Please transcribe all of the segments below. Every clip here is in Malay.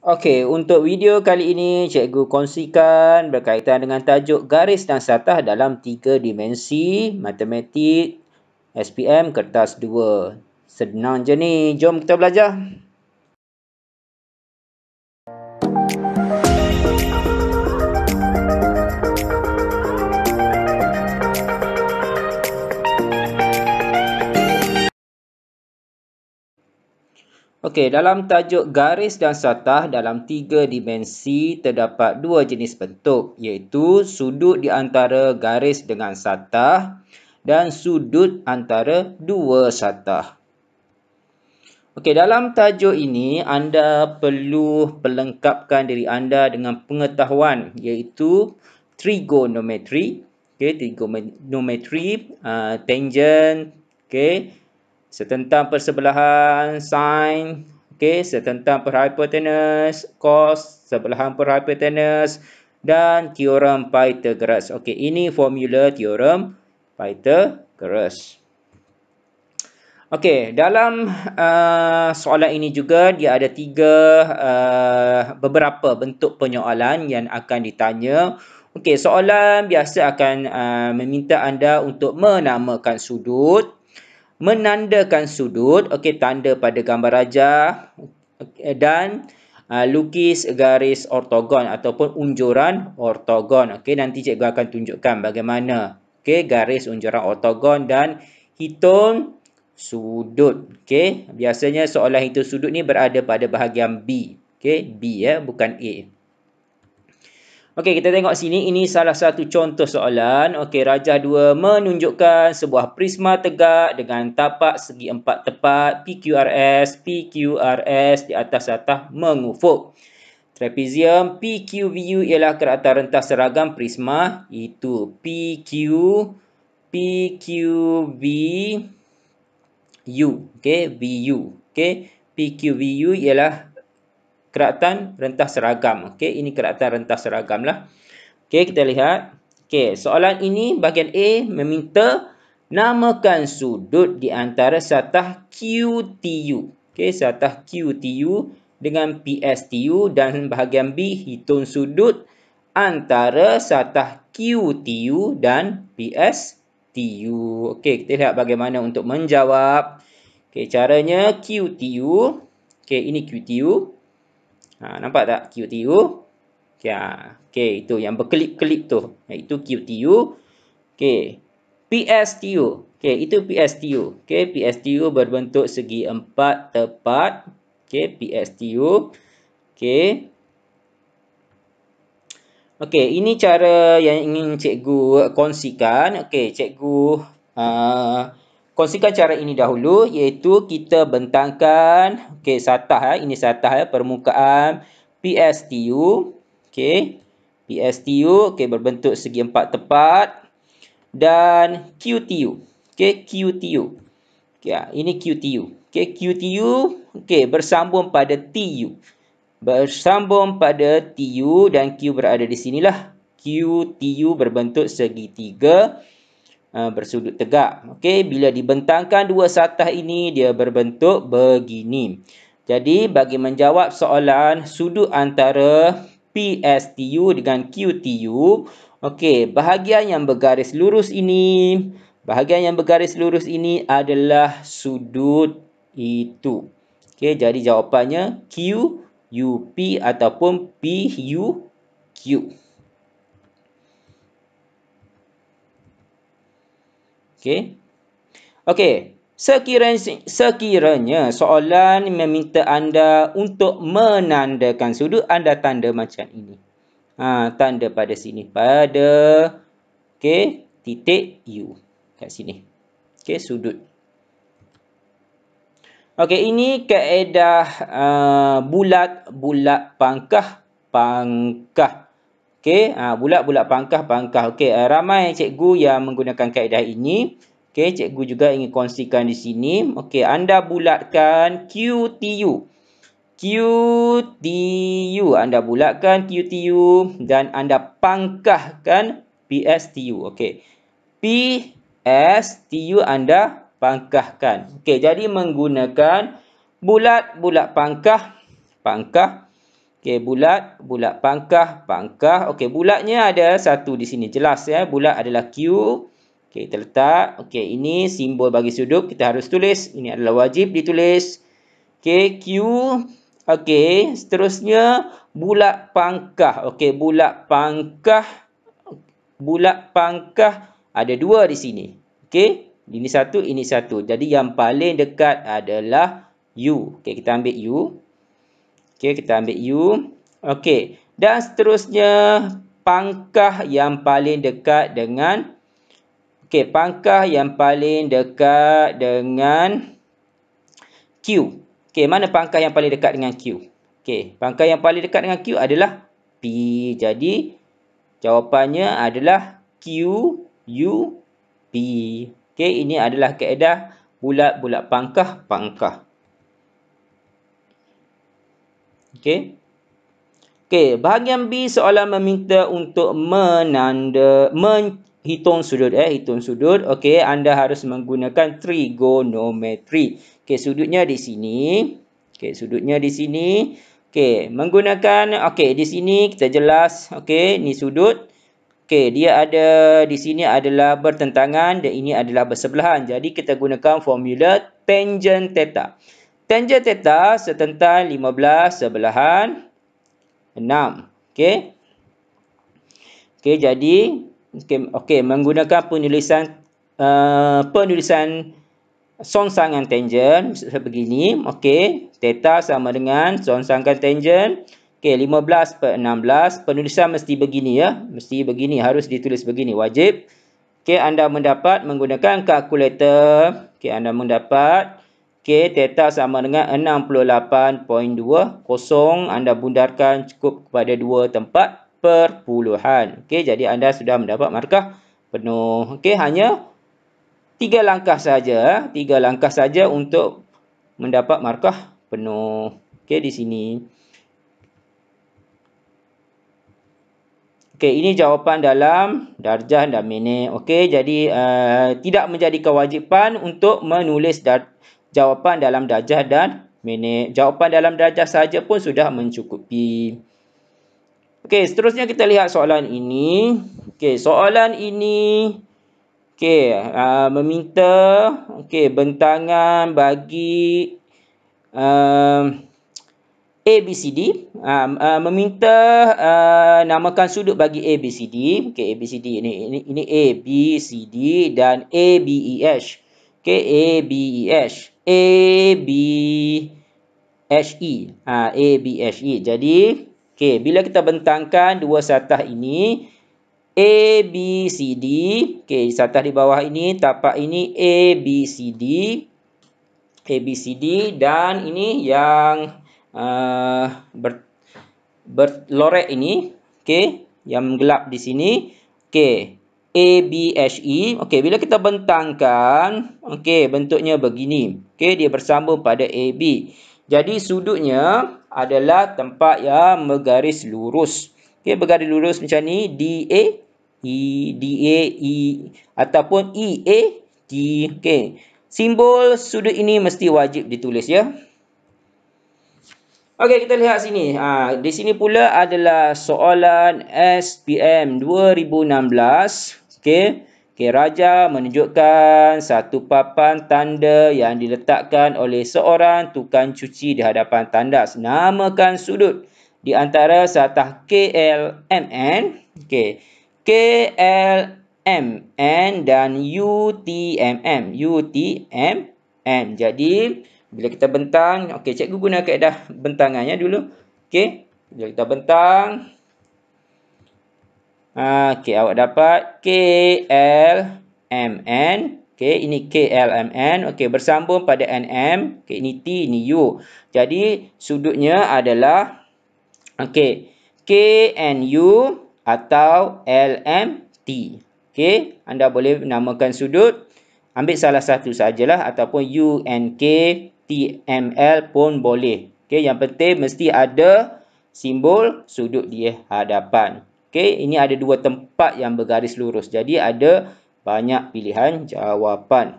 Okey, untuk video kali ini cikgu kongsikan berkaitan dengan tajuk garis dan satah dalam 3 dimensi matematik SPM kertas 2. Senang je ni, jom kita belajar. Okey, dalam tajuk garis dan satah dalam 3 dimensi terdapat 2 jenis bentuk, iaitu sudut di antara garis dengan satah dan sudut antara dua satah. Okey, dalam tajuk ini anda perlu pelengkapkan diri anda dengan pengetahuan iaitu trigonometri, trigonometri, tangent, setentang persebelahan, sin, setentang perhypotenuse, cos, sebelahan perhypotenuse dan teorem Pythagoras. Okey, ini formula teorem Pythagoras. Okey, dalam soalan ini juga dia ada beberapa bentuk penyoalan yang akan ditanya. Okey, soalan biasa akan meminta anda untuk menamakan sudut, menandakan sudut, tanda pada gambar rajah, dan lukis garis ortogon ataupun unjuran ortogon. Okey, nanti cikgu akan tunjukkan bagaimana garis unjuran ortogon dan hitung sudut. Okey, biasanya soalan hitung sudut ni berada pada bahagian B. Okey, B ya, bukan A. Okey, kita tengok sini, ini salah satu contoh soalan. Okey, rajah 2 menunjukkan sebuah prisma tegak dengan tapak segi 4 tepat PQRS di atas satah mengufuk. Trapezium PQVU ialah keratan rentas seragam prisma, itu PQVU. VU. PQVU ialah keratan rentas seragam. Ini keratan rentas seragam lah. Kita lihat. Soalan ini bahagian A meminta namakan sudut di antara satah QTU. Satah QTU dengan PSTU, dan bahagian B hitung sudut antara satah QTU dan PSTU. Kita lihat bagaimana untuk menjawab. Caranya QTU. Ini QTU. Nampak tak QTU? Itu yang berkelip-kelip tu. Itu QTU. PSTU. Itu PSTU. PSTU berbentuk segi 4 tepat. PSTU. Ini cara yang ingin cikgu kongsikan. Cikgu kongsikan cara ini dahulu, iaitu kita bentangkan satah, ini satah permukaan PSTU. PSTU berbentuk segi 4 tepat, dan QTU. QTU. Ini QTU. QTU bersambung pada TU. Bersambung pada TU dan Q berada di sinilah. QTU berbentuk segitiga bersudut tegak. Bila dibentangkan dua satah ini, dia berbentuk begini. Jadi bagi menjawab soalan sudut antara PSTU dengan QTU, bahagian yang bergaris lurus ini, adalah sudut itu. Jadi jawapannya QUP ataupun PUQ. Sekiranya soalan meminta anda untuk menandakan sudut, anda tanda macam ini. Tanda pada sini, pada titik U kat sini. Sudut. Ini kaedah bulat pangkah. Bulat pangkah. Ramai cikgu yang menggunakan kaedah ini. Cikgu juga ingin kongsikan di sini. Anda bulatkan QTU. Anda bulatkan QTU dan anda pangkahkan PSTU. PSTU anda pangkahkan. Jadi menggunakan bulat pangkah. Okey, bulat, bulat pangkah, pangkah. Okey, bulatnya ada satu di sini. Jelas ya, bulat adalah Q. Okey, kita letak. Okey, ini simbol bagi sudut. Kita harus tulis. Ini adalah wajib ditulis. Okey, Q. Okey, seterusnya bulat pangkah. Okey, bulat pangkah. Bulat pangkah ada dua di sini. Okey, ini satu, ini satu. Jadi yang paling dekat adalah U. Okey, kita ambil U. Okey, kita ambil U. Okey, dan seterusnya pangkah yang paling dekat dengan pangkah yang paling dekat dengan Q. Okey, mana pangkah yang paling dekat dengan Q? Okey, pangkah yang paling dekat dengan Q adalah P. Jadi jawapannya adalah Q, U, P. Okey, ini adalah kaedah bulat-bulat pangkah, pangkah. Okey. Okey, bahagian B soalan meminta untuk menghitung sudut. Hitung sudut. Okey, anda harus menggunakan trigonometri. Okey, sudutnya di sini. Okey, sudutnya di sini. Okey, menggunakan, okey, di sini kita jelas. Okey, ni sudut. Okey, dia ada di sini adalah bertentangan dan ini adalah bersebelahan. Jadi kita gunakan formula tangent theta. Tangent theta setentang 15 sebelahan 6. Okey. Okey, jadi okey menggunakan penulisan songsangan tangent sebegini. Okey, theta sama dengan songsangan tangent. Okey, 15 per 16. Penulisan mesti begini ya. Mesti begini, harus ditulis begini, wajib. Okey, anda mendapat menggunakan kalkulator. Okey, anda mendapat theta sama dengan 68.20. Anda bundarkan cukup kepada 2 tempat perpuluhan. Okey, jadi anda sudah mendapat markah penuh. Okey, hanya 3 langkah saja. 3 langkah saja untuk mendapat markah penuh. Okey, di sini. Okey, ini jawapan dalam darjah dan minit. Okey, jadi tidak menjadi kewajipan untuk menulis jawapan dalam darjah dan minit. Jawapan dalam darjah saja pun sudah mencukupi. Okey, seterusnya kita lihat soalan ini. Okey, soalan ini meminta bentangan bagi ABCD, meminta namakan sudut bagi ABCD. Okey, ABCD ini ABCD dan ABEH. Okey, ABEH, ABHE. ABHE. Jadi, okey, bila kita bentangkan dua satah ini ABCD, okey, satah di bawah ini, tapak ini ABCD. ABCD dan ini yang berlorek ini, okey, yang gelap di sini, okey, ABHE. Okey, bila kita bentangkan, okey, bentuknya begini. Okey, dia bersambung pada AB. Jadi sudutnya adalah tempat yang bergaris lurus. Okey, bergaris lurus macam ni, DA, E ataupun EA, D. Okey, simbol sudut ini mesti wajib ditulis ya. Okey, kita lihat sini. Di sini pula adalah soalan SPM 2016. Okey. Okey, Raja menunjukkan satu papan tanda yang diletakkan oleh seorang tukang cuci di hadapan tandas. Namakan sudut di antara satah KLMN. Okey. KLMN dan UTMM. UTMM. Jadi bila kita bentang, okey, cikgu guna kaedah bentangannya dulu. Okey, bila kita bentang, okey, awak dapat KLMN. Okey, ini KLMN. Okey, bersambung pada NM. Okey, ini T, ini U. Jadi sudutnya adalah okey, KNU atau LMT. Okey, anda boleh namakan sudut, ambil salah satu sajalah ataupun UNK TML pun boleh. Okey, yang penting mesti ada simbol sudut di hadapan. Okey, ini ada dua tempat yang bergaris lurus. Jadi ada banyak pilihan jawapan.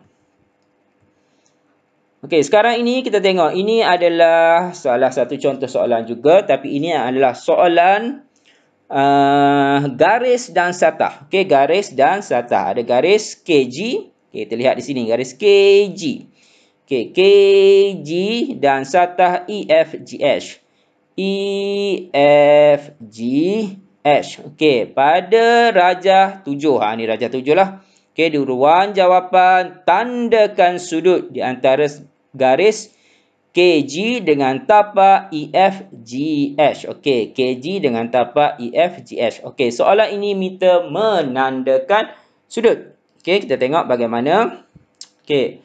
Okey, sekarang ini kita tengok. Ini adalah salah satu contoh soalan juga. Tapi ini adalah soalan garis dan satah. Okey, garis dan satah. Ada garis KG. Okey, kita lihat di sini. Garis KG. Okey, KG dan satah EFGH. EFGH. Okey, pada rajah 7. Ni rajah 7 lah. Okey, di ruang jawapan tandakan sudut di antara garis KG dengan tapak EFGH. Okey, KG dengan tapak EFGH. Okey, soalan ini minta menandakan sudut. Okey, kita tengok bagaimana. Okey.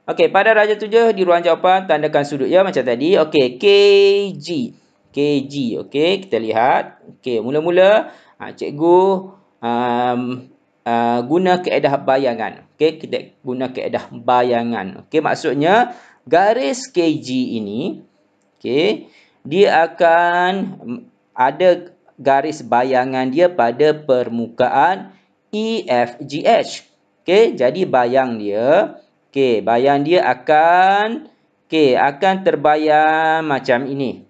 Okey, pada rajah 7 di ruang jawapan tandakan sudut ya macam tadi. Okey, KG. KG. Okey, kita lihat. Okey, mula-mula cikgu guna kaedah bayangan. Okey, kita guna kaedah bayangan. Okey, maksudnya garis KG ini, okey, dia akan ada garis bayangan dia pada permukaan EFGH. Okey, jadi bayang dia, okey, bayang dia akan terbayang macam ini.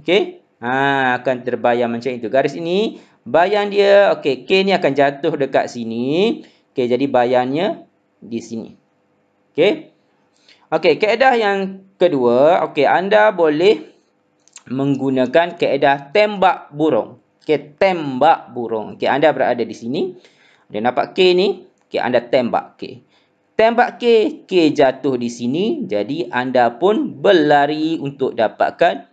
Okey, akan terbayang macam itu. Garis ini bayang dia, okey, K ni akan jatuh dekat sini. Okey, jadi bayangnya di sini. Okey. Okey, kaedah yang kedua, okey, anda boleh menggunakan kaedah tembak burung. Okey, tembak burung. Okey, anda berada di sini. Anda nampak K ni? Okey, anda tembak K. Tembak K, K jatuh di sini. Jadi, anda pun berlari untuk dapatkan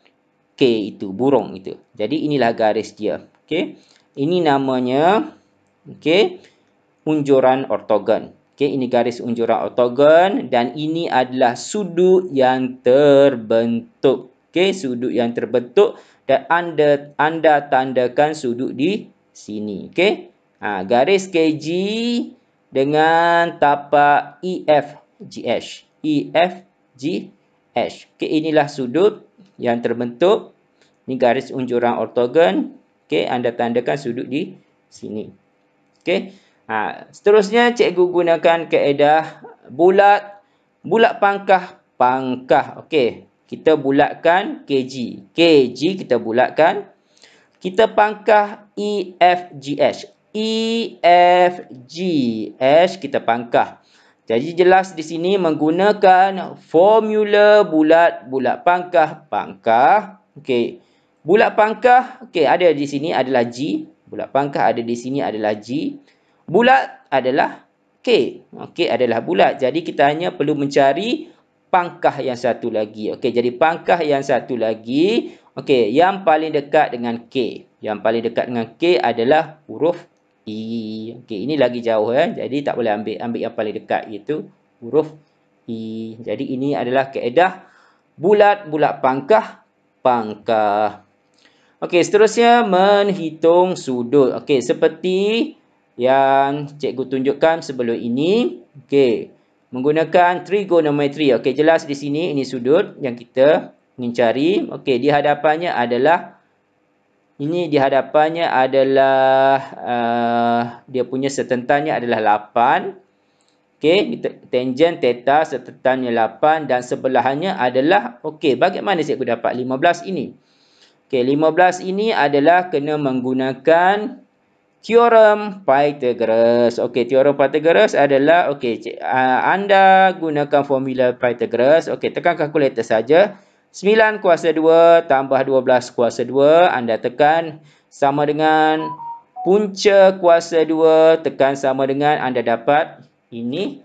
K itu, burung itu. Jadi, inilah garis dia. Okey, ini namanya, okey, unjuran ortogon. Okey, ini garis unjuran ortogon dan ini adalah sudut yang terbentuk. Okey, sudut yang terbentuk dan anda tandakan sudut di sini. Okey. Garis KG dengan tapak EFGH. EFGH. Okey, inilah sudut yang terbentuk. Ini garis unjuran ortogon. Okey, anda tandakan sudut di sini. Okey. Seterusnya cikgu gunakan kaedah bulat pangkah. Okey, kita bulatkan KG. KG kita bulatkan. Kita pangkah EFGH. EFGH kita pangkah. Jadi jelas di sini menggunakan formula bulat pangkah. Okey. Bulat pangkah, okey, ada di sini adalah G. Bulat pangkah ada di sini adalah G. Bulat adalah K. Okey, adalah bulat. Jadi kita hanya perlu mencari pangkah yang satu lagi. Okey, jadi pangkah yang satu lagi, okey, yang paling dekat dengan K. Yang paling dekat dengan K adalah huruf I. Okey, ini lagi jauh ya. Jadi tak boleh ambil yang paling dekat iaitu huruf I. Jadi ini adalah kaedah bulat pangkah. Okey, seterusnya menghitung sudut. Okey, seperti yang cikgu tunjukkan sebelum ini. Okey, menggunakan trigonometri. Okey, jelas di sini ini sudut yang kita ingin cari. Okey, di hadapannya adalah dia punya setentannya adalah 8. Okey, tangent theta setentannya 8 dan sebelahnya adalah, okey, bagaimana cikgu dapat 15 ini? Okey, 15 ini adalah kena menggunakan teorem Pythagoras. Okey, teorem Pythagoras adalah, okey, anda gunakan formula Pythagoras. Okey, tekan kalkulator saja. 9 kuasa 2 tambah 12 kuasa 2. Anda tekan sama dengan punca kuasa 2. Tekan sama dengan anda dapat ini.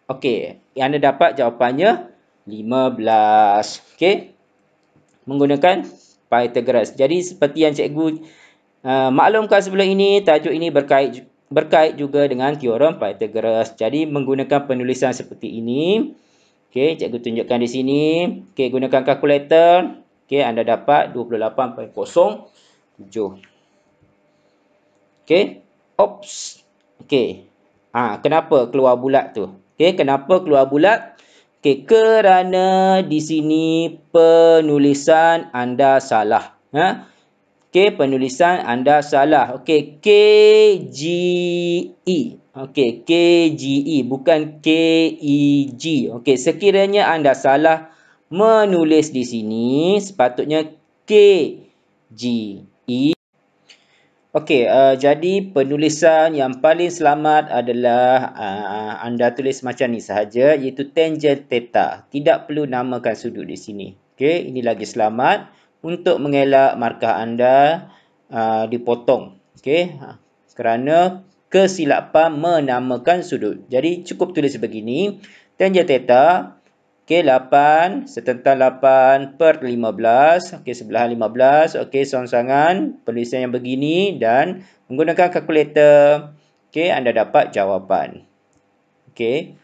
Okey, anda dapat jawapannya 15. Okey, menggunakan Pythagoras. Jadi seperti yang cikgu maklumkan sebelum ini, tajuk ini berkait juga dengan teorem Pythagoras. Jadi menggunakan penulisan seperti ini. Okey, cikgu tunjukkan di sini. Okey, gunakan kalkulator. Okey, anda dapat 28.07. Okey. Oops. Okey. Kenapa keluar bulat tu? Okey, kenapa keluar bulat? Okey, kerana di sini penulisan anda salah. Okey, penulisan anda salah. Okey, KGE. Okey, KGE bukan KEG. Okey, sekiranya anda salah menulis di sini, sepatutnya KGE. Okey, jadi penulisan yang paling selamat adalah anda tulis macam ni sahaja, iaitu tangent theta. Tidak perlu namakan sudut di sini. Okey, ini lagi selamat untuk mengelak markah anda dipotong. Okey, kerana kesilapan menamakan sudut. Jadi cukup tulis begini, tangent theta, okey, 8 setentang 8/15, okey, sebelahan 15, okey, sorang-sorangan, penulisan yang begini dan menggunakan kalkulator, okey, anda dapat jawapan. Okey.